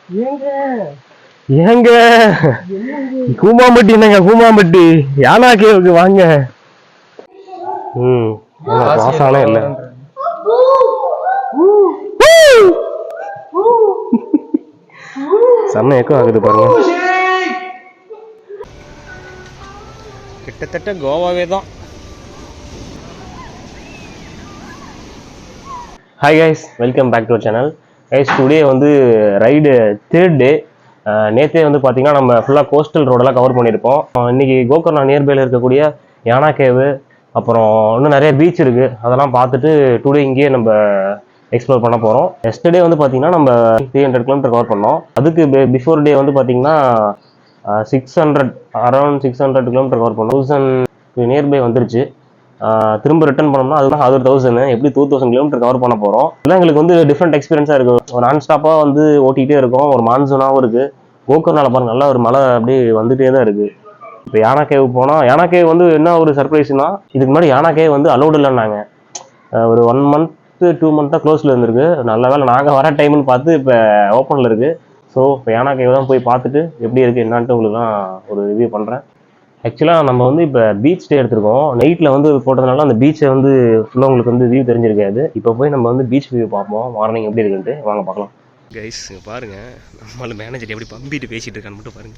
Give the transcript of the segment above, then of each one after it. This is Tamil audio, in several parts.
ஏங்க கூமாம்பட்டி என்னங்க கூமாம்பட்டி யானா கேவுக்கு வாங்க. பாசானே இல்ல. செம்ம ஏக்கம் ஆகுது பாருங்க. கிட்டத்தட்ட கோவாவே தான். Hi guys, welcome back to our channel. Guys, today வந்து ரைடு 3rd டே. நேற்றே வந்து பார்த்தீங்கன்னா நம்ம ஃபுல்லாக கோஸ்டல் ரோடெல்லாம் கவர் பண்ணியிருப்போம். இன்னைக்கு கோகர்ணா நியர்பையில் இருக்கக்கூடிய யானா கேவு, அப்புறம் இன்னும் நிறைய பீச் இருக்குது, அதெல்லாம் பார்த்துட்டு டுடே இங்கேயே நம்ம எக்ஸ்ப்ளோர் பண்ண போகிறோம். எஸ்டர்டே வந்து பார்த்தீங்கன்னா நம்ம 300 கிலோமீட்டர் கவர் பண்ணோம். அதுக்கு பிஃபோர் டே வந்து பார்த்தீங்கன்னா 600 அரௌண்ட் 600 கிலோமீட்டர் கவர் பண்ணோம். 1000 நியர்பை வந்துருச்சு. திரும்ப ரிட்டர்ன் பண்ணோம்னா அது 1000, எப்படி 2000 கிலோமீட்டர் கவர் பண்ண போகிறோம். இதெல்லாம் எங்களுக்கு வந்து டிஃப்ரெண்ட் எக்ஸ்பீரியன்ஸாக இருக்குது. ஒரு நான் ஸ்டாப்பாக வந்து ஓட்டிகிட்டே இருக்கோம். ஒரு மான்சூனாகவும் இருக்குது. கோகர்ணால பாருங்க, நல்லா ஒரு மழை அப்படியே வந்துகிட்டே தான் இருக்குது. இப்போ யானா கேவ் போனால், யானா கேவ் வந்து என்ன ஒரு சர்ப்ரைஸ்னா, இதுக்கு முன்னாடி யானா கேவ் வந்து அலோடு இல்லைன்னாங்க. ஒரு 1 month 2 month தான் க்ளோஸில் இருந்திருக்கு. நல்ல வேலை நாங்கள் வர டைம்னு பார்த்து இப்போ ஓப்பனில் இருக்குது. ஸோ இப்போ யானா கேவ் தான் போய் பார்த்துட்டு எப்படி இருக்குது என்னான்ட்டு உங்களுக்கு தான் ஒரு ரிவ்யூ பண்ணுறேன். ஆக்சுவலாக நம்ம வந்து இப்போ பீச் ஸ்டே எடுத்திருக்கோம். நைட்டில் வந்து போட்டதுனால அந்த பீச்சை வந்து ஃபுல்லாக உங்களுக்கு வந்து வியூ தெரிஞ்சிருக்காது. இப்போ போய் நம்ம வந்து பீச் வியூ பார்ப்போம், மார்னிங் எப்படி இருக்குன்ட்டு. வாங்க பார்க்கலாம். கைஸ் பாருங்க, நம்மள மேனேஜர் எப்படி பம்பிட்டு பேசிட்டு இருக்கான்னு மட்டும் பாருங்க.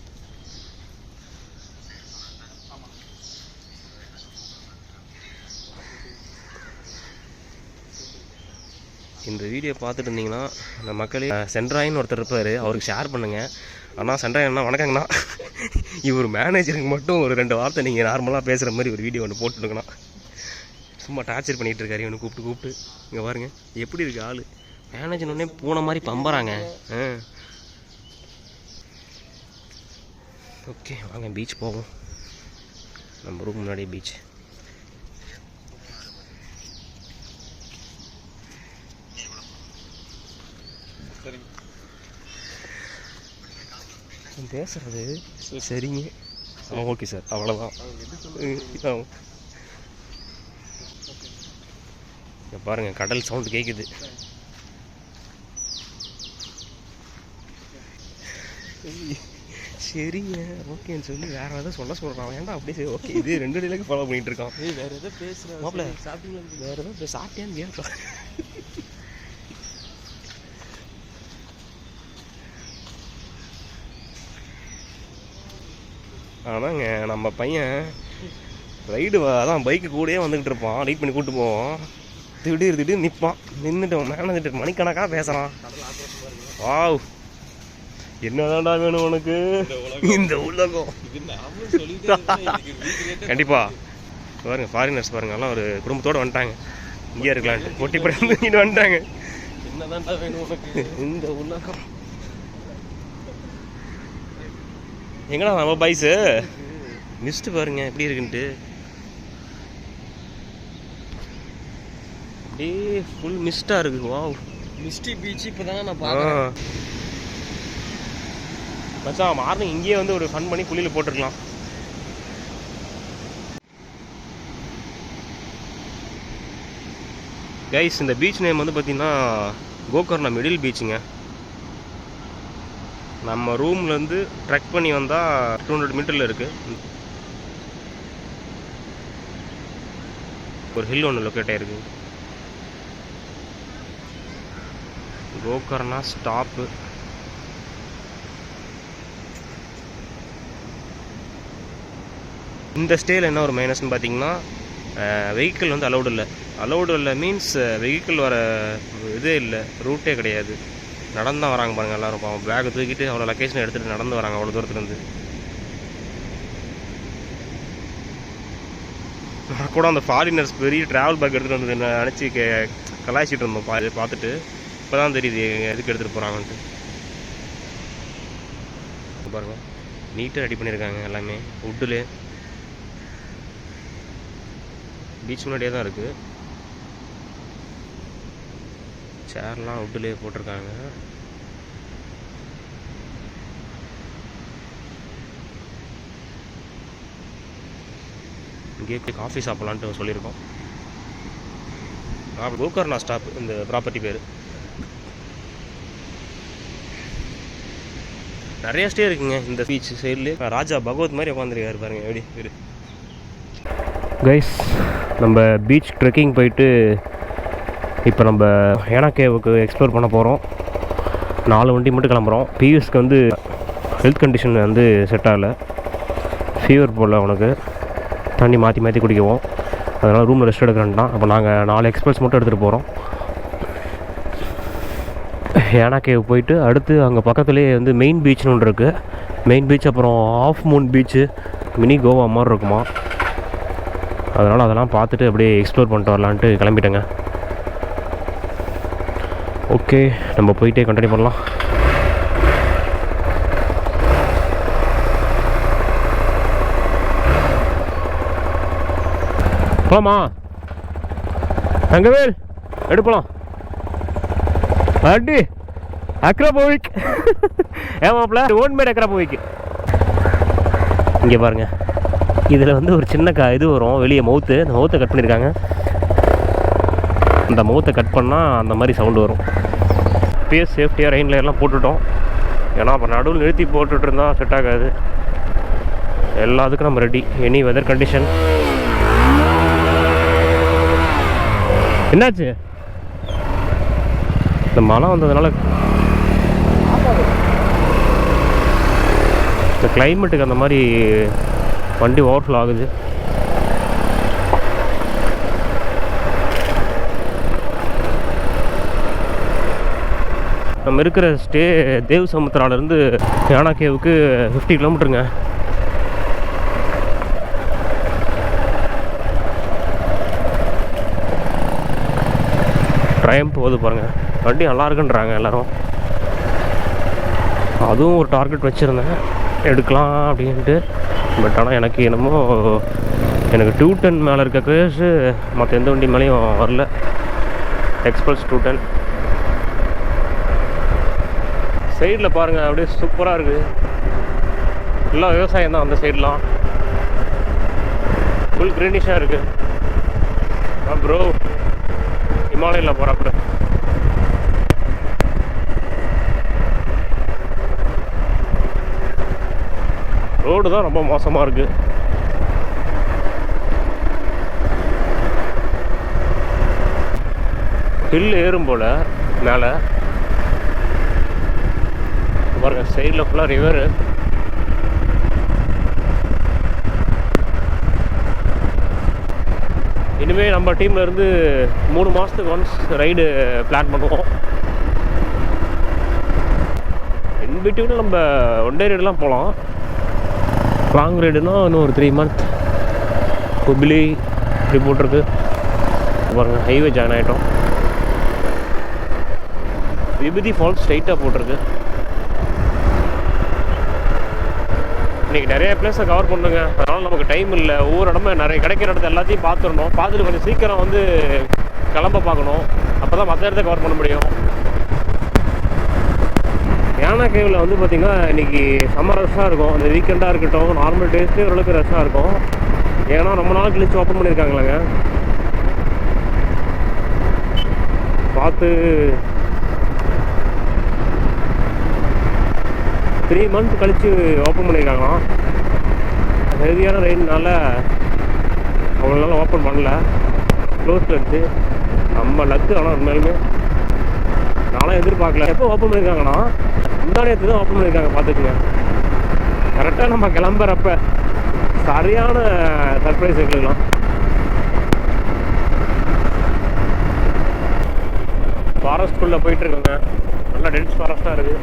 இந்த வீடியோ பார்த்துட்டு இருந்தீங்கன்னா அந்த மக்களே சென்ட்ராயின்னு ஒருத்தர் இருப்பார், அவருக்கு ஷேர் பண்ணுங்கள். அண்ணா சென்ட்ராயண்ணா வணக்கங்கண்ணா. இவர் மேனேஜருக்கு மட்டும் ஒரு 2 வார்த்தை நீங்கள் நார்மலாக பேசுகிற மாதிரி ஒரு வீடியோ ஒன்று போட்டுருக்கண்ணா. சும்மா டார்ச்சர் பண்ணிகிட்டு இருக்காரு இவனை கூப்பிட்டு. இங்கே பாருங்கள் எப்படி இருக்குது ஆள். மேனேஜர் உடனே பூனை மாதிரி பம்புறாங்க. ஓகே வாங்க பீச் போவோம். நம்ம ரூம் முன்னாடியே பீச். பேசுறது சரிங்க. ஓகே சார், அவ்வளோதான். பாருங்க கடல் சவுண்ட் கேட்குது. சரிங்க ஓகேன்னு சொல்லி வேற ஏதாவது சொல்கிறான். வேண்டாம் அப்படியே சரி ஓகே. இது 2 டேலுக்கு ஃபாலோ பண்ணிட்டு இருக்கான். வேற ஏதோ பேசுகிறேன் மாப்பிள்ள, சாப்பிட்டீங்களா? வேற ஏதோ சாப்பிட்டேன்னு கேட்கலாம். ஆனாங்க நம்ம பையன் ரைடு அதான் பைக்கு கூடயே வந்துக்கிட்டு இருப்பான். ரைட் பண்ணி கூப்பிட்டு போவோம். திடீர்னு நிற்பான். நின்றுட்டு மேனேஜர் மணிக்கணக்காக பேசுகிறான். வாவ், என்னதான்டா வேணும் உனக்கு இந்த உலகம். கண்டிப்பா பாருங்க, ஃபாரினர்ஸ் பாருங்க, எல்லாம் ஒரு குடும்பத்தோடு வந்துட்டாங்க. இங்கே இருக்கலான்ட்டு ஒட்டிப்படி வந்துட்டாங்க. என்னதான்டா வேணும் உனக்கு இந்த உலகம். எங்கடா நம்ம பாய்ஸு மிஸ்ட் பாருங்க எப்படி இருக்குன்ட்டு. அப்படியே ஃபுல் மிஸ்டாக இருக்குது. வாவ், மிஸ்டி பீச் இப்போ தானே நான் பார்க்குறேன். மச்சான் மார்னிங் இங்கேயே வந்து ஒரு ஃபன் பண்ணி குளியில் போட்டிருக்கலாம். கைஸ், இந்த பீச் நேம் வந்து பார்த்தீங்கன்னா கோகர்ணா மிடில் பீச்சுங்க. நம்ம ரூம்லேருந்து ட்ரெக் பண்ணி வந்தால் 200 மீட்டரில் இருக்குது. ஒரு ஹில் ஒன்று லொக்கேட் ஆகிருக்கு. கோகர்ணா ஸ்டாப்பு. இந்த ஸ்டேயில் என்ன ஒரு மைனஸ்ன்னு பார்த்தீங்கன்னா, வெஹிக்கிள் வந்து அலௌடு இல்லை மீன்ஸ் வெஹிக்கிள் வர இதே இல்லை, ரூட்டே கிடையாது. நடந்து தான் வராங்க பாருங்கள் எல்லோரும். பாவம் பேக்கை தூக்கிட்டு அவ்வளோ லொக்கேஷன் எடுத்துகிட்டு நடந்து வராங்க அவ்வளோ தூரத்துலேருந்து. நான் கூட அந்த ஃபாரினர்ஸ் பெரிய ட்ராவல் பேக் எடுத்துகிட்டு வந்து நினச்சி கலாய்ச்சிட்டு இருந்தோம். பார்த்துட்டு இப்போ தான் தெரியுது எதுக்கு எடுத்துகிட்டு போகிறாங்கன்ட்டு. பாருங்க நீட்டாக ரெடி பண்ணியிருக்காங்க எல்லாமே வுட்டில். பீச் முன்னாடியே தான் இருக்குது. சேர்லாம் வுட்டிலே போட்டிருக்காங்க. இங்கே காஃபி சாப்பிட்லான்ட்டு சொல்லியிருக்கோம். கோகர்ணா ஸ்டாப் இந்த ப்ராப்பர்ட்டி பேர். நிறைய ஸ்டே இருக்குங்க இந்த பீச் சைட்லேயே. ராஜா பகவத் மாதிரி உட்காந்துருக்காரு பாருங்க எப்படி வீடு. கைஸ், நம்ம பீச் ட்ரெக்கிங் போயிட்டு இப்போ நம்ம யானா கேவுக்கு எக்ஸ்ப்ளோர் பண்ண போகிறோம். 4 வண்டி மட்டும் கிளம்புறோம். பியூஸ்க்கு வந்து ஹெல்த் கண்டிஷன் வந்து செட் ஆகலை, ஃபீவர் போடல, அவனுக்கு தண்ணி மாற்றி மாற்றி குடிக்கவும், அதனால் ரூமில் ரெஸ்ட் எடுக்கிறேன்ட்டா. அப்போ நாங்கள் 4 எக்ஸ்பிரஸ் மட்டும் எடுத்துகிட்டு போகிறோம். யானா கேவ் போயிட்டு அடுத்து அங்கே பக்கத்துலேயே வந்து மெயின் பீச்னு ஒன்று இருக்குது. மெயின் பீச், அப்புறம் half moon beach, mini Goa மாதிரி இருக்குமா. அதனால் அதெல்லாம் பார்த்துட்டு அப்படியே எக்ஸ்ப்ளோர் பண்ணிட்டு வரலான்ட்டு கிளம்பிட்டேங்க. ஓகே, நம்ம போயிட்டே கண்டினியூ பண்ணலாம். போலாமா? தங்கவேல் எடுப்பலாம். அடி அக்ராபோவிக் ஏமாப்ல ஓன்மேட் அக்ராபோவிக். இங்கே பாருங்க, இதில் வந்து ஒரு சின்ன இது வரும் வெளியே மவுத்து. அந்த மவுத்தை கட் பண்ணியிருக்காங்க. அந்த மவுத்தை கட் பண்ணால் அந்த மாதிரி சவுண்டு வரும். பிஎஸ் சேஃப்டியாக ரெயின் லேயர்லாம் போட்டுட்டோம். ஏன்னா அப்போ நடுவில் நிறுத்தி போட்டுட்டு இருந்தால் செட் ஆகாது. எல்லாத்துக்கும் நம்ம ரெடி, எனி வெதர் கண்டிஷன். என்னாச்சு? இந்த மழை வந்ததுனால இந்த கிளைமேட்டுக்கு அந்த மாதிரி வண்டி ஓவர்ஃப்ளோ ஆகுது. நம்ம இருக்கிற ஸ்டே தேவ் சமுத்திராலேருந்து யானா கேவுக்கு 50 கிலோமீட்டருங்க. ட்ரைம் போகுது பாருங்கள். வண்டி நல்லா இருக்குன்றாங்க எல்லோரும். அதுவும் ஒரு டார்கெட் வச்சுருந்தேன் எடுக்கலாம் அப்படின்ட்டு. பட் ஆனால் எனக்கு என்னமோ எனக்கு 210 மேலே இருக்க கிரேஸு மற்ற எந்த வண்டி மேலேயும் வரல. எக்ஸ்பிரஸ் 210 சைடில் பாருங்கள், அப்படியே சூப்பராக இருக்குது. எல்லாம் விவசாயம் தான் அந்த சைட்லாம். ஃபுல் க்ரீனிஷாக இருக்குது. ப்ரோ ஹிமாலயில் போகிறாப்புல. ரோடு தான் ரொம்ப மோசமாக இருக்குது. ஹில் ஏறும் போல் மேலே பாருங்க, சைடில் ஃபுல்லாக ரிவரு. இனிமேல் நம்ம டீமில் இருந்து 3 மாதத்துக்கு ஒன்ஸ் ரைடு பிளான் பண்ணுவோம். இன்பிட்வீனில் நம்ம ஒன் டே ரைடெலாம் போகலாம். லாங் ரைடுனா இன்னும் ஒரு 3 மந்த். குபிலி இப்படி போட்டிருக்கு பாருங்கள். ஹைவே ஜாயின் ஆகிட்டோம். விபூதி ஃபால்ஸ் ஸ்ட்ரைட்டாக போட்டிருக்கு. இன்றைக்கி நிறைய பிளேஸை கவர் பண்ணுங்க. அதனால் நமக்கு டைம் இல்லை. ஒவ்வொரு இடமே நிறைய கிடைக்கிற இடத்த எல்லாத்தையும் பார்த்துடணும். பார்த்துட்டு கொஞ்சம் சீக்கிரம் வந்து கிளம்ப பார்க்கணும். அப்போ தான் மற்ற இடத்த கவர் பண்ண முடியும். யானா கேவில் வந்து பார்த்திங்கன்னா இன்றைக்கி செம்ம ரஷ்ஷாக இருக்கும். அந்த வீக்கெண்டாக இருக்கட்டும், நார்மல் டேஸ்லேயே ஓரளவுக்கு ரஷ்ஷாக இருக்கும். ஏன்னா ரொம்ப நாள் கழிச்சு ஓப்பன் பண்ணியிருக்காங்களேங்க. பார்த்து 3 மந்த் கழித்து ஓப்பன் பண்ணியிருக்காங்களாம். ஹெவியான ரெயின்னால அவ்வளோ நாள் ஓப்பன் பண்ணல, க்ளோஸில் இருந்துச்சு. நம்ம லக்கு. ஆனால் உண்மையிலுமே நானும் எதிர்பார்க்கல. எப்போ ஓப்பன் பண்ணியிருக்காங்கன்னா முந்தா நேற்று தான் ஓப்பன் பண்ணியிருக்காங்க. பார்த்துக்குங்க, கரெக்டாக நம்ம கிளம்புறப்ப சரியான சர்ப்ரைஸ் எங்களுக்குலாம். ஃபாரஸ்ட்குள்ளே போயிட்டுருக்கோங்க. நல்லா டென்ஸ் ஃபாரஸ்ட்டாக இருக்குது.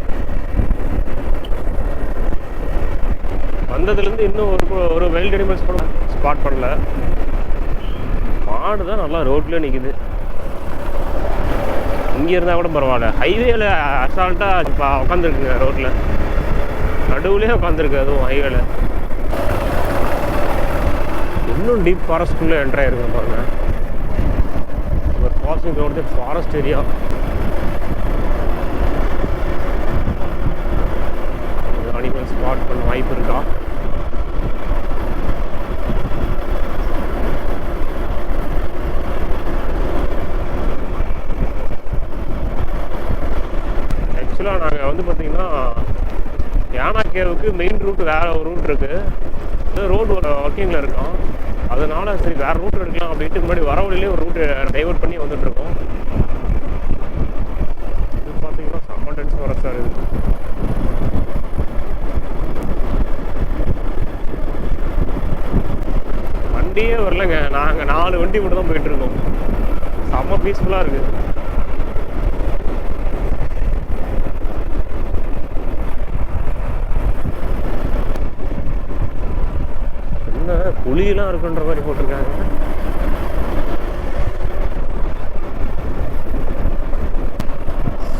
வந்ததுலேருந்து இன்னும் ஒரு வைல்ட் அனிமல்ஸ் கூட ஸ்பாட் பண்ணல. மாடு தான் நல்லா ரோட்லேயே நிற்குது. இங்கே இருந்தால் கூட பரவாயில்ல. ஹைவேல அசால்ட்டாக இப்போ உட்காந்துருக்குங்க. ரோட்டில் நடுவுலேயே உட்காந்துருக்கு. அதுவும் ஹைவேல இன்னும் டீப் ஃபாரஸ்ட்குள்ளே என்ட்ரு ஆகிருக்கு பாருங்க. ஒரு crossing road, forest area. Animal spot பண்ண வாய்ப்பு இருக்கா? ஆக்சுவலாக நாங்கள் வந்து பார்த்திங்கன்னா யானா கேவுக்கு மெயின் ரூட் வேறு ஒரு ரூட் இருக்குது, ரோடு ஒர்க்கிங்கில் இருக்கும். அதனால சரி வேறு ரூட் எடுக்கலாம் அப்படின்ட்டு முன்னாடி வர வழியிலே ஒரு ரூட்டு டைவர்ட் பண்ணி வந்துட்டுருக்கோம். இது பார்த்தீங்கன்னா செம்ம டென்ஷன் வர சார். இது வண்டியே வரலங்க, நாங்கள் 4 வண்டி மட்டும் தான் போயிட்டுருக்கோம். செம்ம பீஸ்ஃபுல்லாக இருக்குது. என்ன புலியெல்லாம் இருக்குன்ற மாதிரி போட்டிருக்காங்க.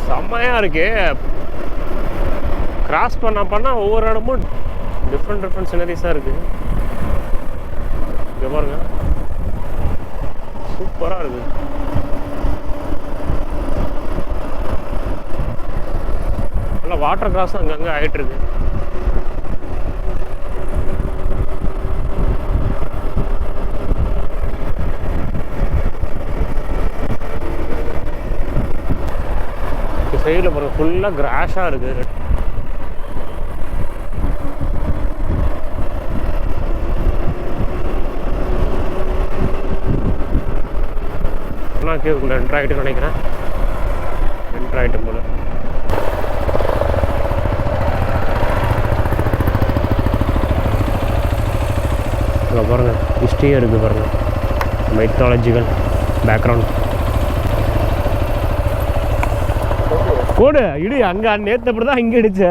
செம்மையாக இருக்கு. கிராஸ் பண்ண ஒவ்வொரு இடமும் டிஃப்ரெண்ட் சினரிஸாக இருக்குது. இங்கே பாருங்க, சூப்பராக இருக்குது. நல்லா வாட்டர் கிராஸும் அங்கங்கே ஆகிட்டுருக்கு. சைடில் பாருங்க ஃபுல்லாக கிராஷாக இருக்குது. கேவுக்குள்ள என்ட்ரு ஆகிட்டு நினைக்கிறேன். என்ட்ரு ஆகிட்டு போல. அங்கே பாருங்க ஹிஸ்ட்ரியாக இருக்குது பாருங்க, மைத்தாலஜிக்கல் பேக்ரவுண்ட். போடு இடி அங்கே நேற்று அப்படி தான் இங்கே அடிச்ச,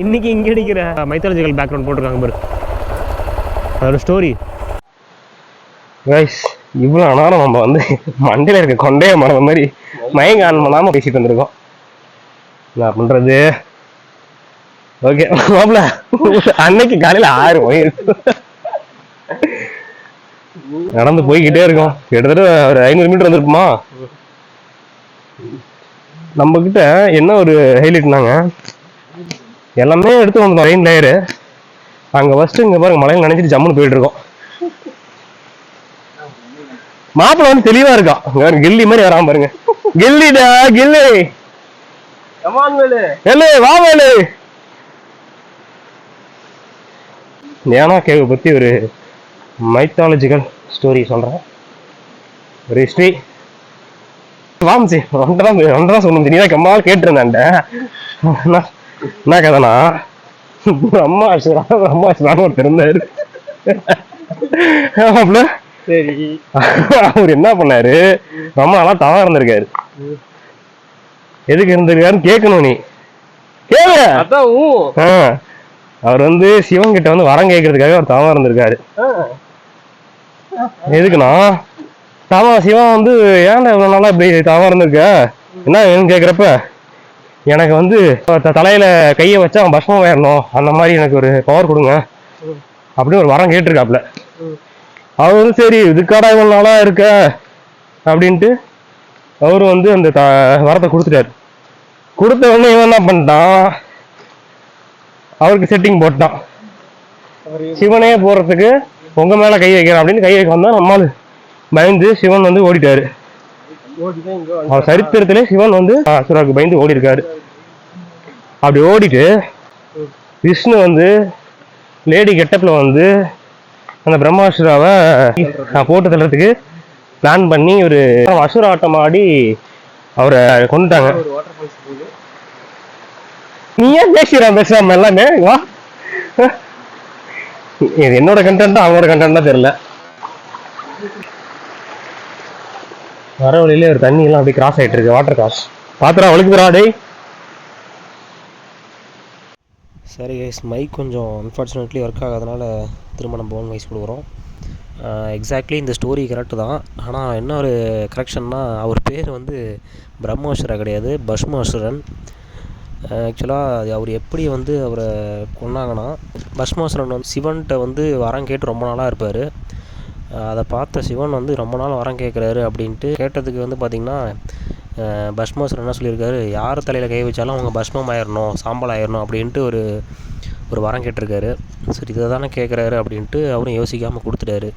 இன்னைக்கு இங்கே அடிக்கிற. மைத்தாலஜிக்கல் பேக்ரவுண்ட் போட்டிருக்காங்க பாரு, அதோட ஸ்டோரி. கைஸ் இவ்வளோ நேரம் நம்ம வந்து மண்டையில் இருக்க கொண்டைய மரம் மாதிரி மயங்க ஆன் பண்ணாமல் பேசிட்டு வந்திருக்கோம். என்ன பண்ணுறது? ஓகே மாப்பிள்ள, அன்னைக்கு காலையில் 6 மணி நடந்து போய்கிட்டே இருக்கோம். கிட்டத்தட்ட ஒரு 500 மீட்டர் வந்துருப்போமா. நம்ம கிட்ட என்ன ஒரு ஹைலைட்னாங்க, எல்லாமே எடுத்து வந்தோம் ரெயின் லேயரு. அங்கே ஃபஸ்ட்டு இங்கே பாருங்க மலையில் நினைச்சிட்டு ஜம்முன்னு போயிட்டு இருக்கோம். மாப்பிள்ள வந்து தெளிவா இருக்கான், கில்லி மாதிரி வராம பாருங்க. கில்லிடா கில்லி, வா வேலு. யானா கேவை பத்தி ஒரு மைத்தாலஜிக்கல் ஸ்டோரி சொல்றேன், ஒரு ஹிஸ்டரி. வாமிச்சு ஒன்றதான் சொல்லணும். நீதான் கம்மாவும் கேட்டிருந்தாண்ட என்ன கதைனா, அம்மா ஒருத்தர் இருந்தாரு. சரி, அவர் என்ன பண்ணாரு, ரொம்ப நாளா தவா இருந்திருக்காரு. எதுக்கு இருந்திருக்காருன்னு கேட்கணும் நீ. அவர் வந்து சிவன் கிட்ட வந்து வரம் கேட்கறதுக்காக அவர் தவா இருந்திருக்காரு. எதுக்குன்னா சிவன் வந்து ஏன்டா இவ்வளவு நாளா இப்படி தவா இருந்திருக்க, என்ன வேணும்னு கேக்குறப்ப, எனக்கு வந்து தலையில கையை வச்சா அவன் பஸ்மம் ஏறணும், அந்த மாதிரி எனக்கு ஒரு பவர் கொடுங்க அப்படின்னு ஒரு வரம் கேட்டிருக்காப்ல. அவரும் சரி இதுக்காடா இவ்வளவு நாளா இருக்க அப்படின்ட்டு அவரு வந்து அந்த வரத்தை கொடுத்துட்டாரு. கொடுத்த உடனே இவன் என்ன பண்ணிட்டான், அவருக்கு செட்டிங் போட்டான். சிவனே போறதுக்கு உங்க மேல கை வைக்கிறேன் அப்படின்னு கை வைக்க வந்தா நம்மால் பயந்து சிவன் வந்து ஓடிட்டாரு. அவர் சரித்திரத்திலே சிவன் வந்து அசுராவுக்கு பயந்து ஓடி இருக்காரு. அப்படி ஓடிட்டு விஷ்ணு வந்து லேடி கெட்டப்ல வந்து அந்த பிரம்மாசுராவை போட்டு தள்ளுறதுக்கு பிளான் பண்ணி ஒரு அசுர ஆட்டம் ஆடி அவரை கொண்டுட்டாங்க. நீ ஏன் பேசாம எல்லாமே வா. இது என்னோட கண்டென்ட் அவங்களோட கண்டென்ட் தெரியல. வர வழியிலே ஒரு தண்ணி எல்லாம் அப்படி கிராஸ் ஆயிட்டு இருக்கு, வாட்டர் கிராஸ். பாத்திரா வழுக்குதுரா டேய். சரி கைஸ், மைக் கொஞ்சம் அன்ஃபார்ச்சுனேட்லி ஒர்க் ஆகாதனால திரும்ப நம்ம ஓன் வாய்ஸ் கொடுக்குறோம். எக்ஸாக்ட்லி இந்த ஸ்டோரி கரெக்டு தான். ஆனால் என்ன ஒரு கரெக்ஷன்னா, அவர் பேர் வந்து பிரம்மாசுரா கிடையாது, பஸ்மாசுரன். ஆக்சுவலாக அவர் எப்படி வந்து அவரை கொன்னாங்கன்னா, பஸ்மாசுரன் வந்து சிவன்கிட்ட வந்து வரம் கேட்டு ரொம்ப நாளாக இருப்பார். அதை பார்த்த சிவன் வந்து ரொம்ப நாள் வரம் கேட்குறாரு அப்படின்ட்டு கேட்டதுக்கு வந்து பார்த்திங்கன்னா, பஸ்மாசுரன் என்ன சொல்லியிருக்காரு, யார் தலையில் கை வச்சாலும் அவங்க பஸ்மம் ஆயிடணும், சாம்பல் ஆயிடணும் அப்படின்ட்டு ஒரு வரம் கேட்டிருக்காரு. சரி இதை தானே கேட்குறாரு அப்படின்ட்டு அவரும் யோசிக்காமல் கொடுத்துட்டாரு.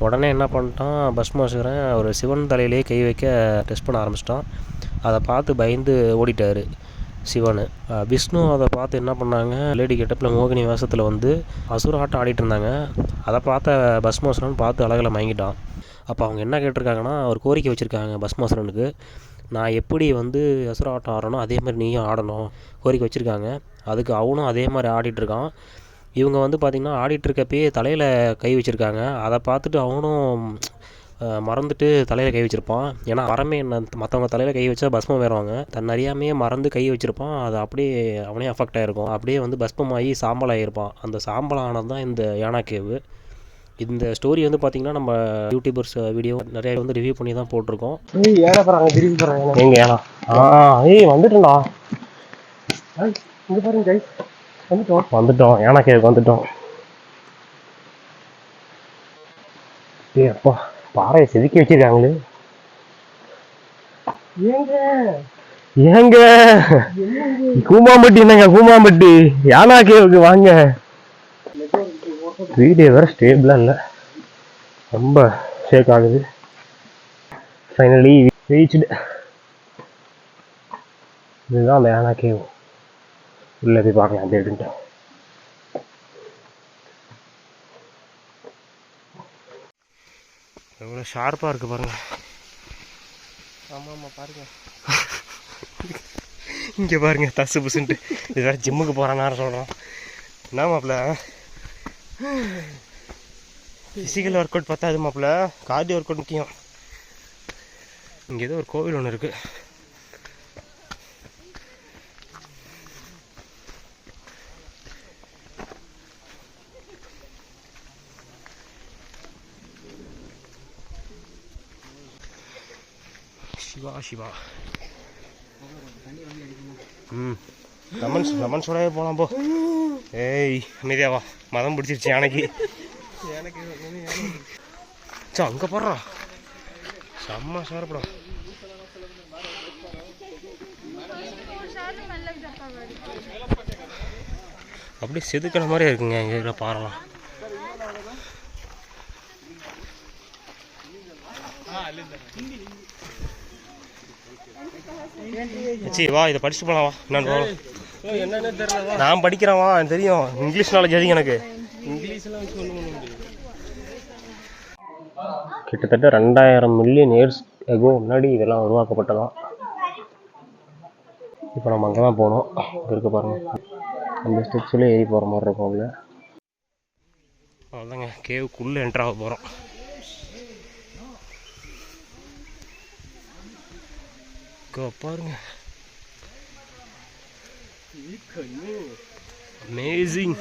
உடனே என்ன பண்ணிட்டான் பஸ்மாசுரன், ஒரு சிவன் தலையிலே கை வைக்க டெஸ்ட் பண்ண ஆரம்பிச்சிட்டான். அதை பார்த்து பயந்து ஓடிட்டார். சிவன். விஷ்ணு அதை பார்த்து என்ன பண்ணாங்க, லேடி கெட்டப்பில் மோகினி வேஷத்தில் வந்து அசுர ஆட்டம் ஆடிட்டு இருந்தாங்க. அதை பார்த்த பஸ்மாசுரன் பார்த்து அழகில் மயங்கிட்டான். அப்போ அவங்க என்ன கேட்டிருக்காங்கன்னா, ஒரு கோரிக்கை வச்சுருக்காங்க பஸ்மாசுரனுக்கு, நான் எப்படி வந்து அசுர ஆட்டம் ஆடுறனோ அதே மாதிரி நீயும் ஆடணும் கோரிக்கை வச்சுருக்காங்க. அதுக்கு அவனும் அதே மாதிரி ஆடிட்டுருக்கான். இவங்க வந்து பார்த்திங்கன்னா ஆடிட்டுருக்கப்பயே தலையில் கை வச்சுருக்காங்க. அதை பார்த்துட்டு அவனும் மறந்துட்டு தலையில் கை வச்சுருப்பான். ஏன்னா வரமே என்ன, மற்றவங்க தலையில் கை வச்சா பஸ்மம் வேறுவாங்க, தன் அறியாமையே மறந்து கை வச்சுருப்பான். அது அப்படியே அவனே அஃபெக்ட் ஆகிருக்கும். அப்படியே வந்து பஸ்மமாகி சாம்பல் ஆகியிருப்பான். அந்த சாம்பல் ஆனது தான் இந்த யானா கேவு. இந்த ஸ்டோரி வந்து பார்த்திங்கன்னா நம்ம யூடியூபர்ஸ் வீடியோ நிறைய வந்து ரிவ்யூ பண்ணி தான் போட்டிருக்கோம். ஏன்னா போகிறாங்க திரும்பி போகிறாங்க எங்க ஏன்னா வந்துட்டோம்டா. இங்கே பாருங்க கைஸ், வந்துட்டோம் யானா கேவுக்கு வந்துட்டோம். அப்பா பாறையை செதுக்கி வச்சிருக்காங்களே. ஏங்க கூமாம்பட்டி, என்னங்க கூமாம்பட்டி யானா கேவுக்கு வாங்க. வீடியோ வேற ஸ்டேபிளா இல்லை, ரொம்ப ஷேக் ஆகுது. Finally reached. இதுதான் அந்த யானா கேவ். உள்ள போய் பார்க்கலாம் அது எடுத்துட்டு. எவ்வளோ ஷார்ப்பாக இருக்குது பாருங்க. ஆமாம் பாருங்க, இங்கே பாருங்க தசு புசுன்ட்டு. இது வேறு ஜிம்முக்கு போகிறான்னு சொல்கிறோம். என்ன மாப்பிள்ள, ஃபிசிக்கல் ஒர்க் அவுட் பத்தாது மாப்பிள்ள, கார்டியோ ஒர்க் அவுட் முக்கியம். இங்கே ஏதோ ஒரு கோவில் ஒன்று இருக்குது. சிவா சிவா. லெமன் சோடாவே போகலாம் போ. ஏய் அமைதியாவா, மதம் பிடிச்சிருச்சு யானைக்கு. சா அங்கே போடுறான், செம்ம ஷார்ப்படா. அப்படியே செதுக்கிற மாதிரியே இருக்குங்க இங்கே இருக்கிற பாறைலாம். சரி வா, இதை படிச்சுட்டு போகலாம் வா. என்னன்னு தெரியல, நான் படிக்கிறேன் வா, எனக்கு தெரியும். இங்கிலீஷ் நாலேஜ் அதிகம் எனக்கு. இங்கிலீஷ்லாம் வச்சு ஒன்றும் பண்ண முடியாது. கிட்டத்தட்ட 2000 மில்லியன் இயர்ஸ் எகோ முன்னாடி இதெல்லாம் உருவாக்கப்பட்டதான். இப்போ நம்ம அங்கே தான் போகணும். இருக்க பாருங்க, அந்த ஸ்டெப்ஸ்லேயே ஏறி போகிற மாதிரி இருக்கும். அதில் அவ்வளோதாங்க, கேவுக்குள்ளே என்ட்ராக போகிறோம். பாருங்க, அமேசிங்.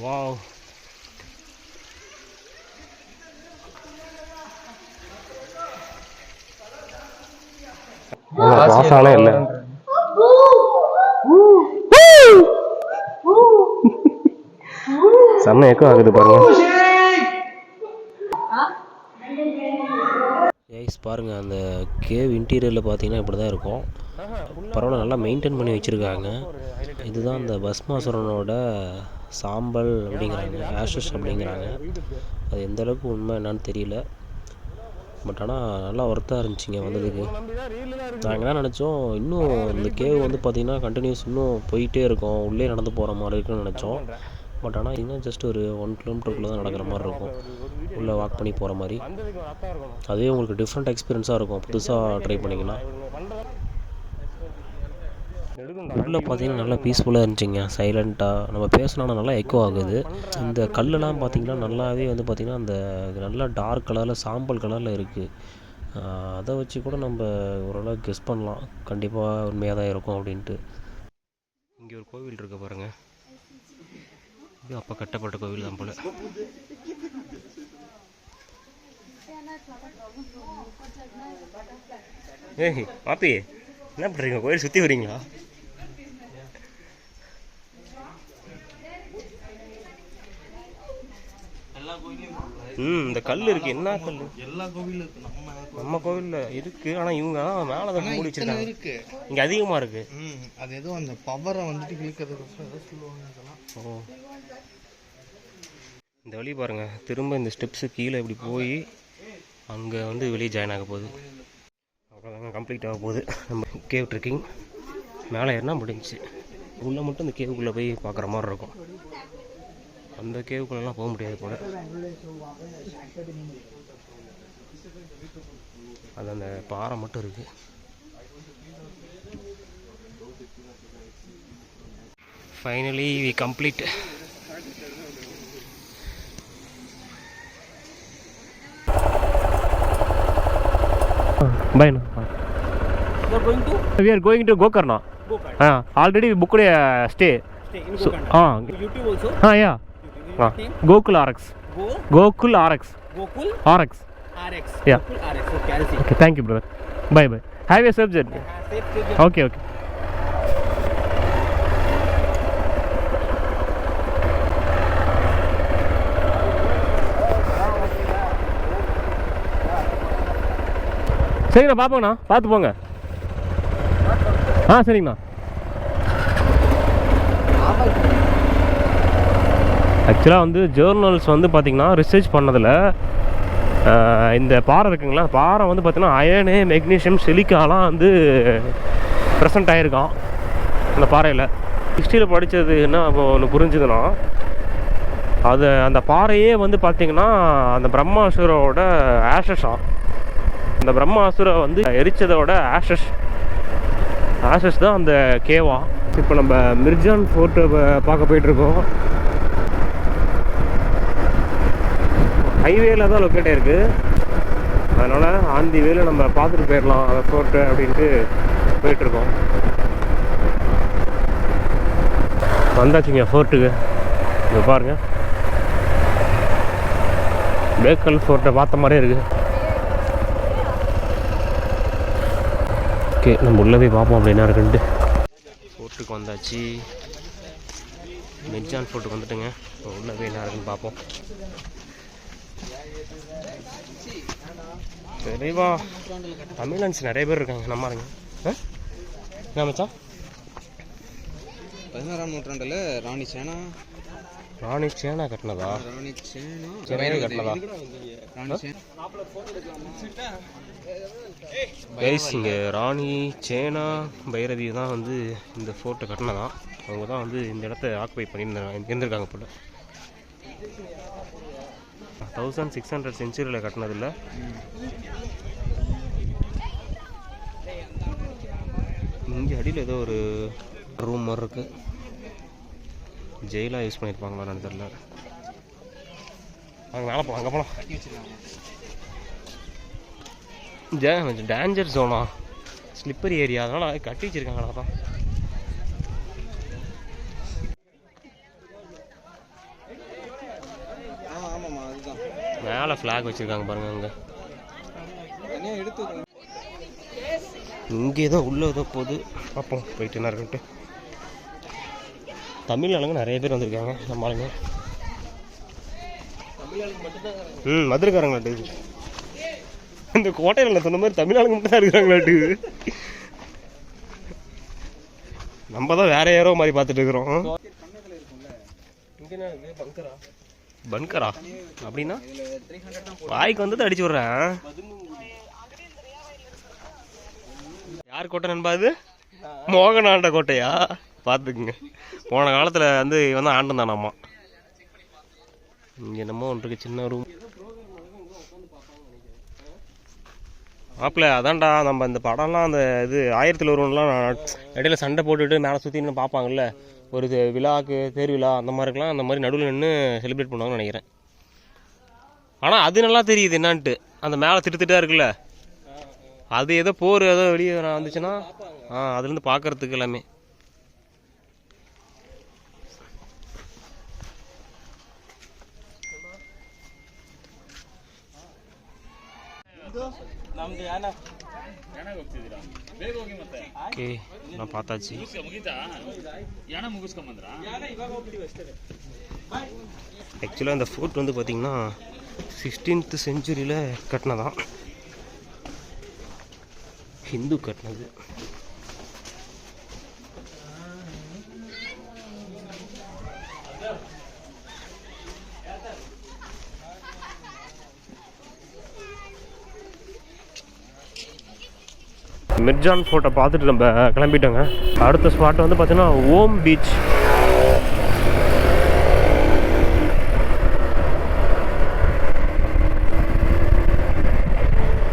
வாவ், பாசானே இல்லை. செம்ம எக்கோ ஆகுது பாருங்க. கைஸ் பாருங்கள், அந்த கேவ் இன்டீரியரில் பார்த்தீங்கன்னா இப்படி தான் இருக்கும். பரவாயில்ல, நல்லா மெயின்டைன் பண்ணி வச்சுருக்காங்க. இதுதான் அந்த பஸ்மாசுரனோட சாம்பல் அப்படிங்கிறாங்க, ஆஷஸ் அப்படிங்கிறாங்க. அது எந்தளவுக்கு உண்மை என்னான்னு தெரியல. பட் ஆனால் நல்லா ஒர்த்தாக இருந்துச்சுங்க வந்ததுக்கு. நாங்கள் என்ன நினச்சோம், இன்னும் இந்த கேவ் வந்து பார்த்திங்கன்னா கண்டினியூஸ் இன்னும் போயிட்டே இருக்கும், உள்ளே நடந்து போகிற மாதிரி இருக்குன்னு நினச்சோம். பட் ஆனால் இன்னும் ஜஸ்ட் ஒரு 1 கிலோமீட்டருக்குள்ளே தான் நடக்கிற மாதிரி இருக்கும், உள்ளே வாக் பண்ணி போகிற மாதிரி. அதுவே உங்களுக்கு டிஃப்ரெண்ட் எக்ஸ்பீரியன்ஸாக இருக்கும், புதுசாக ட்ரை பண்ணிக்கலாம். உள்ளே பார்த்தீங்கன்னா நல்லா பீஸ்ஃபுல்லாக இருந்துச்சுங்க, சைலண்ட்டாக. நம்ம பேசினா நல்லா எக்கோ ஆகுது. இந்த கல்லெல்லாம் பார்த்திங்கன்னா நல்லாவே வந்து பார்த்திங்கன்னா அந்த நல்லா டார்க் கலரில் சாம்பல் கலரில் இருக்குது. அதை வச்சு கூட நம்ம ஓரளவு கெஸ் பண்ணலாம், கண்டிப்பாக உண்மையாக தான் இருக்கும் அப்படின்ட்டு. இங்கே ஒரு கோவில் இருக்க பாருங்க, இது அப்போ கட்டப்பட்ட கோவில் தான் போல. ஏய் மாப்பி, என்ன பண்ணுறீங்க, கோயில் சுற்றி வரீங்களா? இந்த கல் இருக்கு, என்ன கல்? எல்லா கோவிலும் இருக்கு, நம்ம கோவில்ல இருக்கு. ஆனா இவங்க மேல தான் மூடி வச்சிருக்காங்க. இருக்கு இங்க அதிகமா இருக்கு. அது ஏதோ அந்த பவரை வந்துட்டு இழுக்கிறதுக்கு ஏதோ சொல்லுவாங்க அதெல்லாம். ஓ இந்த வழி பாருங்கள், திரும்ப இந்த ஸ்டெப்ஸு கீழே இப்படி போய் அங்கே வந்து வெளியே ஜாயின் ஆக போகுது. அவ்வளோதாங்க, கம்ப்ளீட் ஆக போகுது நம்ம கேவ் ட்ரெக்கிங். மேலே ஏறினா முடிஞ்சிச்சு. உள்ளே மட்டும் இந்த கேவுக்குள்ளே போய் பார்க்குற மாதிரி இருக்கும். அந்த கேவுக்குள்ளெல்லாம் போக முடியாது போல். அது அந்த பாறை மட்டும் இருக்குது. Finally we complete. Bye now. You are going to? We are going to Gokarna. Gokarna. Already we booked a stay. Stay in Gokarna. YouTube also? Yeah. What name? Gokul RX. Gokul RX. Gokul RX. RX. Yeah. Gokul RX. Okay, I'll see. Okay, thank you, brother. Bye bye. Have a safe journey. Safe journey. Okay, okay. சரிங்கண்ணா, பார்ப்போங்கண்ணா, பார்த்து போங்க. சரிங்கண்ணா. ஆக்சுவலாக வந்து ஜேர்னல்ஸ் வந்து பார்த்திங்கன்னா ரிசர்ச் பண்ணதில் இந்த பாறை இருக்குங்களா, பாறை வந்து பார்த்திங்கன்னா அயனு, மெக்னீஷியம், சிலிக்காலாம் வந்து ப்ரெசண்ட் ஆகிருக்கான் அந்த பாறையில். ஹிஸ்ட்ரியில் படித்தது என்ன இப்போ ஒன்று புரிஞ்சுதுன்னா, அது அந்த பாறையே வந்து பார்த்திங்கன்னா அந்த பிரம்மாசுரோட ஆஷஸாக, அந்த பிரம்மாசுரை வந்து எரிச்சதோட ஆஷஸ் தான் அந்த கேவா. இப்போ நம்ம மிர்ஜான் ஃபோர்ட்டை பார்க்க போயிட்டுருக்கோம். ஹைவேல தான் லொக்கேட் ஆகிருக்கு. அதனால் ஆந்தி வேல நம்ம பார்த்துட்டு போயிடலாம் அந்த ஃபோர்ட்டு அப்படின்ட்டு போயிட்டுருக்கோம். வந்தாச்சுங்க ஃபோர்ட்டுக்கு. இங்கே பாருங்கள், பேக்கல் ஃபோர்ட்டை பார்த்த மாதிரியே இருக்குது. ஓகே, நம்ம உள்ளே போய் பார்ப்போம் அப்படின்னா இருக்குன்ட்டு. ஃபோர்ட்டுக்கு வந்தாச்சு, மிர்ஜான் ஃபோர்ட்டுக்கு வந்துட்டுங்க. உள்ளே போய் என்ன இருக்குன்னு பார்ப்போம். தெளிவா தமிழன்ஸ் நிறைய பேர் இருக்காங்க. நம்ம இருங்க என்ன மச்சான், 16ஆம் நூற்றாண்டில் ராணி சேனா கட்டினதா? சேனா கட்டினதா? கைஸ், இங்கே ராணி சேனா பைரவி தான் வந்து இந்த ஃபோர்ட்டை கட்டினதான். அவங்க தான் வந்து இந்த இடத்த ஆக்குபை இருந்திருக்காங்க போல. 1600 செஞ்சுரியில் கட்டினதில்ல. இங்கே அடியில் ஏதோ ஒரு ரூம் மாதிரி இருக்குது. ஜெயிலாக யூஸ் பண்ணியிருப்பாங்களான்னு தெரியல. அங்கே மேலே போகலாம், அங்கே போகலாம். கொஞ்சம் டேஞ்சர் ஜோனா, ஸ்லிப்பரி ஏரியா, அதனால் கட்டி வச்சுருக்காங்களா தான். மேலே ஃப்ளாக் வச்சுருக்காங்க பாருங்கள். அங்கே இங்கே தான் உள்ளே ஏதோ போகுது, பார்ப்போம் போயிட்டு என்ன இருக்குன்ட்டு. தமிழ் ஆளுங்க நிறைய பேர் வந்திருக்காங்க. நம்ம ஆளுங்க மதுரைக்காரங்களாட்டு. இந்த கோட்டையில் சொன்ன மாதிரி தமிழ் ஆளுங்க மட்டும் தான் இருக்கிறாங்களாட்டு. நம்ம தான் வேற யாரோ மாதிரி பார்த்துட்டு இருக்கிறோம். பன்கரா அப்படின்னா வாய்க்கு வந்தது அடிச்சு விட்றேன். யார் கோட்டை நண்பா? இது மோகனாண்ட கோட்டையா? பார்த்துக்குங்க, போன காலத்தில் வந்து இவன் தான் ஆண்டு தானாம்மா. இங்கே என்னமோ ஒன்று இருக்கு, சின்ன ரூம். மாப்பிள்ள அதான்டா, நம்ம இந்த படம்லாம் அந்த இது 1001 இடையில சண்டை போட்டுட்டு மேலே சுற்றி நின்று பார்ப்பாங்கல்ல, ஒரு விழாக்கு, தேர் விழா அந்த மாதிரிலாம், அந்த மாதிரி நடுவில் நின்று செலிப்ரேட் பண்ணுவாங்கன்னு நினைக்கிறேன். ஆனால் அது நல்லா தெரியுது என்னான்ட்டு. அந்த மேலே திட்டுத்திட்டா இருக்குல்ல, அது ஏதோ போர் ஏதோ வெளியே வந்துச்சுன்னா அதுலேருந்து பார்க்கறதுக்கு எல்லாமே. ಓಕೆ, ನಾವು ಪಾತಾಚಿ ஆக்சுவலாக இந்த ஃபோர்ட் வந்து பார்த்திங்கன்னா 16th செஞ்சுரியில் கட்டினதான், ஹிந்து கட்டினது. மிர்ஜான் ஃபோர்ட்டை பார்த்துட்டு நம்ம கிளம்பிட்டோங்க. அடுத்த ஸ்பாட் வந்து பார்த்தீங்கன்னா ஓம் பீச்.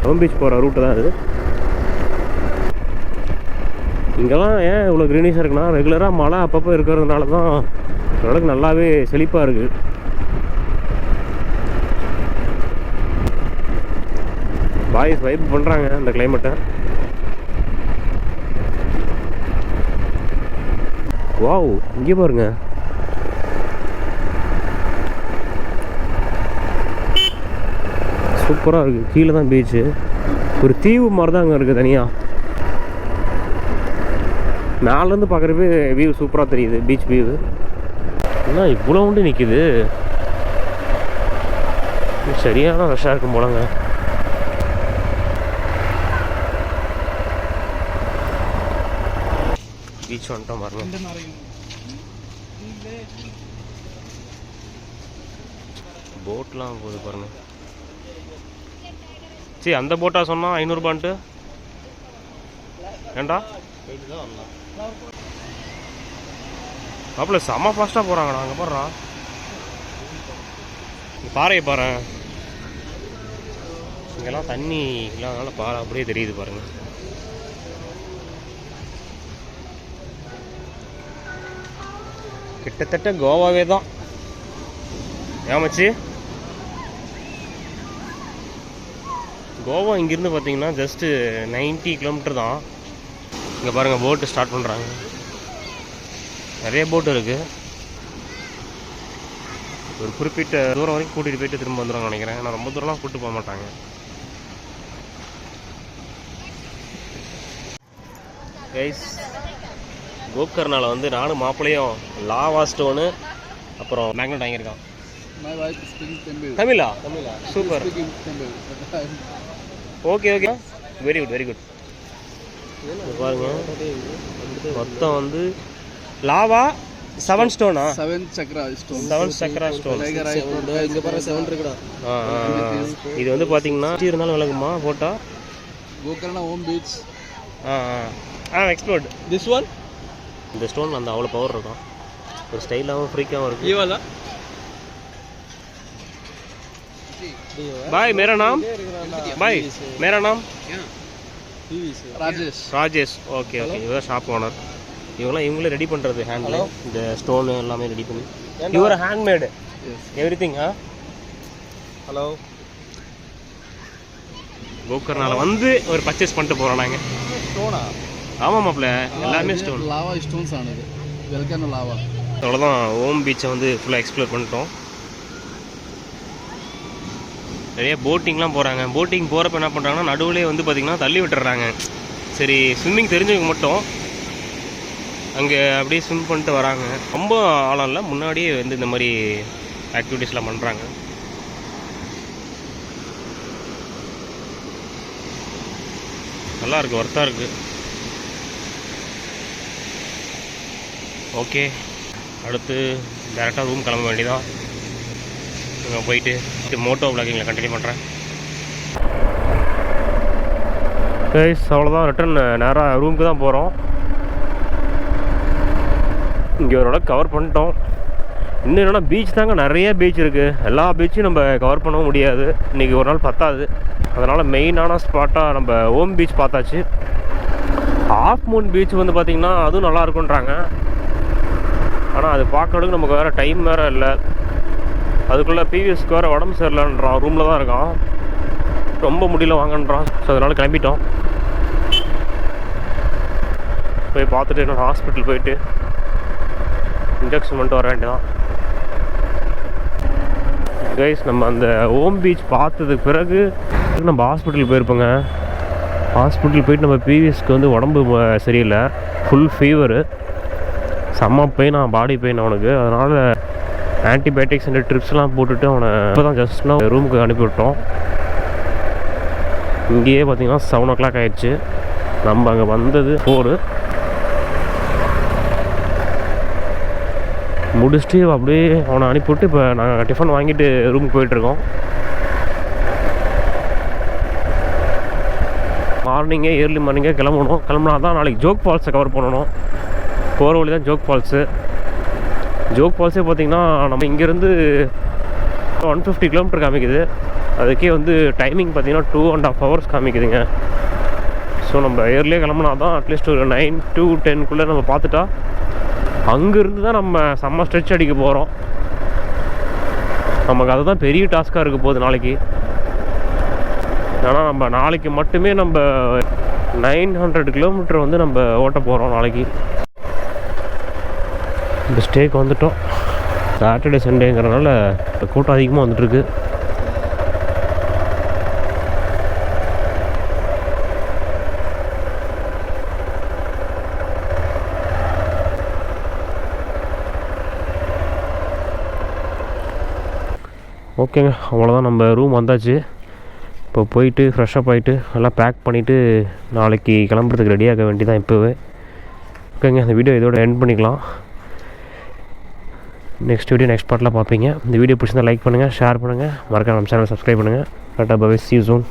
ஓம் பீச் போகிற ரூட்டு தான் இது. இங்கெல்லாம் ஏன் இவ்வளோ க்ரீனிஷாக இருக்குன்னா ரெகுலராக மழை அப்பப்போ இருக்கிறதுனால தான் ஓரளவுக்கு நல்லாவே செழிப்பாக இருக்குது. பாய்ஸ் வைப் பண்ணுறாங்க இந்த கிளைமேட்டை. வாவ், இங்கே பாருங்க, சூப்பராக இருக்குது. கீழே தான் பீச்சு, ஒரு தீவு மாதிரி தான் அங்கே இருக்குது தனியாக. மேலேருந்து பார்க்குறப்ப வியூ சூப்பராக தெரியுது, பீச் வியூ. ஏன்னா இவ்வளோ உண்டு நிற்கிது, சரியான ரஷ்ஷாக இருக்கும் போலங்க. பீச் வந்துட்டோம் பாருங்க. போட்லாம் போகுது பாருங்க. சரி, அந்த போட்டா சொன்னால் 500 ரூபான்ட்டு ஏண்டா அப்பல செம்ம ஃபாஸ்ட்டாக போகிறாங்கண்ணா. அங்கே போடுறா, பாறையை பாரு, இங்கெல்லாம் தண்ணி இல்லாதனால பாறை அப்படியே தெரியுது பாருங்க. கிட்டத்தட்ட கோவாவே தான் ஏமாச்சு. கோவா இங்கேருந்து பார்த்தீங்கன்னா ஜஸ்ட்டு 90 கிலோமீட்டர் தான். இங்கே பாருங்கள், போட்டு ஸ்டார்ட் பண்ணுறாங்க. நிறைய போட்டு இருக்குது. ஒரு குறிப்பிட்ட தூரம் வரைக்கும் கூட்டிகிட்டு போயிட்டு திரும்ப வந்துடுவாங்க நினைக்கிறேன். ஆனால் ரொம்ப தூரம்லாம் கூப்பிட்டு போக மாட்டாங்க. கைஸ், கோக்கர்னால வந்து நானும் மாப்பிள்ளையும் லாவா ஸ்டோனு அப்புறம் மேக்னெட் வாங்கியிருக்கான். தமிழா? Super, okay okay, very good very good. பாருங்க, மொத்தம் வந்து லாவா 7 ஸ்டோனா? 7 சக்ரா ஸ்டோன். இங்க பாருங்க 7 இருக்குடா. இது வந்து பாத்தீங்கன்னா இருந்தாலும் விளக்குமா போட்டா? Gokarna Om beach. Explored this one. இந்த ஸ்டோன் அந்த அவ்வளோ பவர் இருக்கும், ஒரு ஸ்டைலாகவும் ஃப்ரீக்காகவும் இருக்கு. ये वाला भाई, मेरा नाम भाई, मेरा नाम ராஜேஷ். ஓகே ஓகே, இவங்க ஷாப் ஓனர். இவங்களே ரெடி பண்ணுறது ஹேண்டில், இந்த ஸ்டோனு எல்லாமே ரெடி பண்ணி. Your handmade everything. Hello, கோக்கர்னால வந்து ஒரு பர்ச்சேஸ் பண்ணிட்டு போகிறோம் நாங்கள். ஸ்டோனா? ஆமாம் மாப்பிள்ள, எல்லாமே ஸ்டோன், லாவா ஸ்டோன்ஸ் ஆனது. Welcome lava. அவ்வளோதான், ஓம் பீச்சை வந்து ஃபுல்லாக எக்ஸ்ப்ளோர் பண்ணிட்டோம். நிறைய போட்டிங்லாம் போகிறாங்க. போட்டிங் போகிறப்ப என்ன பண்ணுறாங்கன்னா நடுவுலேயே வந்து பார்த்திங்கன்னா தள்ளி விட்டுறாங்க. சரி, ஸ்விம்மிங் தெரிஞ்சவங்க மட்டும் அங்கே அப்படியே ஸ்விம் பண்ணிட்டு வராங்க. ரொம்ப ஆழம் இல்லை, முன்னாடியே வந்து இந்த மாதிரி ஆக்டிவிட்டீஸ்லாம் பண்ணுறாங்க. நல்லாயிருக்கு, ஒர்த்தாக இருக்குது. ஓகே, அடுத்து டேரெக்டாக ரூம் கிளம்ப வேண்டியதான். இங்கே போயிட்டு மோட்டோ விளாகிங்கில் கண்டினியூ பண்ணுறேன். கைஸ், அவ்வளோதான், ரிட்டர்ன் நேராக ரூமுக்கு தான் போகிறோம். இங்கே ஓரளவுக்கு கவர் பண்ணிட்டோம். இன்னும் என்னென்னா பீச் தாங்க, நிறைய பீச் இருக்குது. எல்லா பீச்சும் நம்ம கவர் பண்ணவும் முடியாது, இன்றைக்கி ஒரு நாள் பத்தாது. அதனால் மெயினான ஸ்பாட்டாக நம்ம ஓம் பீச் பார்த்தாச்சு. ஹாஃப் மூன் பீச் வந்து பார்த்திங்கன்னா அதுவும் நல்லா இருக்குன்றாங்க. ஆனால் அது பார்க்கறதுக்கு நமக்கு வேறு டைம் வேறு இல்லை. அதுக்குள்ளே பிவிஎஸ்க்கு வேறு உடம்பு சரியில்லைன்றான், ரூமில் தான் இருக்கான், ரொம்ப முடியல வாங்கன்றான். ஸோ அதனால் கிளம்பிட்டோம். போய் பார்த்துட்டு என்ன ஹாஸ்பிட்டல் போயிட்டு இன்ஜெக்ஷன் பண்ணிட்டு வர வேண்டியதான். கைஸ், நம்ம அந்த ஓம் பீச் பார்த்ததுக்கு பிறகு நம்ம ஹாஸ்பிட்டல் போயிருப்போங்க. ஹாஸ்பிட்டல் போயிட்டு நம்ம பிவிஎஸ்க்கு வந்து உடம்பு சரியில்லை, ஃபுல் ஃபீவரு, செம்ம பெயின், பாடி பெயின் அவனுக்கு. அதனால் ஆன்டிபயோட்டிக்ஸ் அண்ட் ட்ரிப்ஸ்லாம் போட்டுட்டு அவனை இப்போ தான் ஜஸ்ட்னா ரூமுக்கு அனுப்பிவிட்டோம். இங்கேயே பார்த்தீங்கன்னா 7 o'clock ஆகிடுச்சு. நம்ம அங்கே வந்தது 4. முடிச்சுட்டு அப்படியே அவனை அனுப்பிவிட்டு இப்போ நாங்கள் டிஃபன் வாங்கிட்டு ரூமுக்கு போயிட்டுருக்கோம். ஏர்லி மார்னிங்கே கிளம்புனா தான் நாளைக்கு ஜோக் ஃபால்ஸை கவர் பண்ணணும். போகிற வழி தான் ஜோக் ஃபால்ஸே பார்த்திங்கன்னா நம்ம இங்கேருந்து 150 கிலோமீட்டர் காமிக்குது. அதுக்கே வந்து டைமிங் பார்த்திங்கன்னா 2.5 hours காமிக்குதுங்க. ஸோ நம்ம ஏர்லியே கிளம்புனா தான் அட்லீஸ்ட் ஒரு 9 to 10 நம்ம பார்த்துட்டா அங்கேருந்து தான் நம்ம செம்ம ஸ்ட்ரெச் அடிக்க போகிறோம். நமக்கு அதுதான் பெரிய டாஸ்க்காக இருக்க போகுது நாளைக்கு. ஏன்னா நம்ம நாளைக்கு மட்டுமே நம்ம 900 கிலோமீட்டர் வந்து நம்ம ஓட்ட போகிறோம் நாளைக்கு. இந்த ஸ்டேக்கு வந்துட்டோம். சாட்டர்டே சண்டேங்கிறனால கூட்டம் அதிகமாக வந்துட்டுருக்கு. ஓகேங்க, அவ்வளோதான். நம்ம ரூம் வந்தாச்சு. இப்போ போயிட்டு ஃப்ரெஷ்ஷப் ஆகிட்டு நல்லா பேக் பண்ணிவிட்டு நாளைக்கு கிளம்புறதுக்கு ரெடியாக வேண்டியதான் இப்போவே. ஓகேங்க, இந்த வீடியோ இதோட எண்ட் பண்ணிக்கலாம். நெக்ஸ்ட் வீடியோ நெக்ஸ்ட் பார்ட்டில் பார்ப்பீங்க. இந்த வீடியோ பிடிச்சிருந்தா லைக் பண்ணுங்கள், ஷேர் பண்ணுங்கள், மறக்காம நம்ம சேனல் சப்ஸ்கிரைப் பண்ணுங்கள். Tata bye, see you soon.